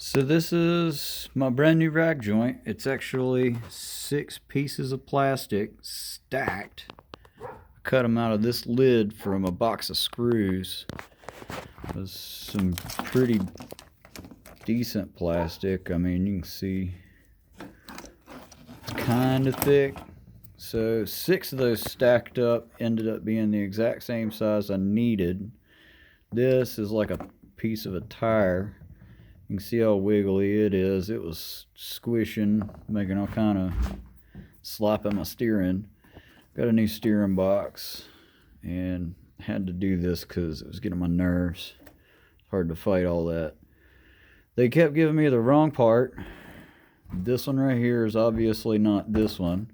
So this is my brand new rag joint. It's actually 6 pieces of plastic stacked. I cut them out of this lid from a box of screws. It was some pretty decent plastic. I mean, you can see it's kind of thick. So 6 of those stacked up ended up being the exact same size I needed. This is like a piece of a tire. You can see how wiggly it is. It was squishing, making all kind of slop at my steering. Got a new steering box and had to do this because it was getting on my nerves. Hard to fight all that. They kept giving me the wrong part. This one right here is obviously not this one.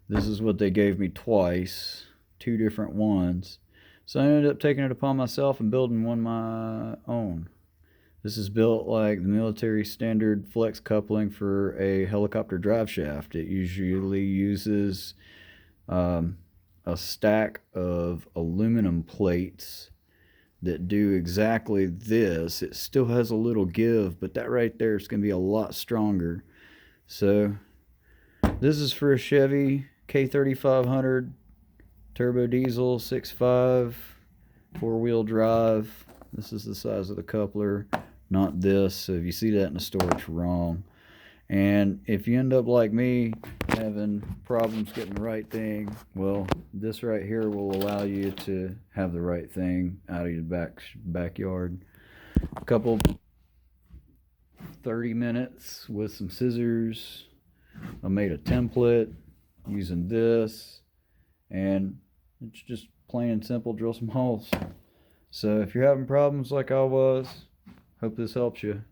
This is what they gave me twice, 2 different ones. So I ended up taking it upon myself and building one my own. This is built like the military standard flex coupling for a helicopter drive shaft. It usually uses a stack of aluminum plates that do exactly this. It still has a little give, but that right there is going to be a lot stronger. So this is for a Chevy k3500 turbo diesel 6.5 4-wheel drive. This is the size of the coupler, not this. So if you see that in the store, it's wrong. And if you end up like me having problems getting the right thing, well, this right here will allow you to have the right thing out of your backyard. A couple 30 minutes with some scissors. I made a template using this, and it's just plain and simple, drill some holes. So if you're having problems like I was, hope this helps you.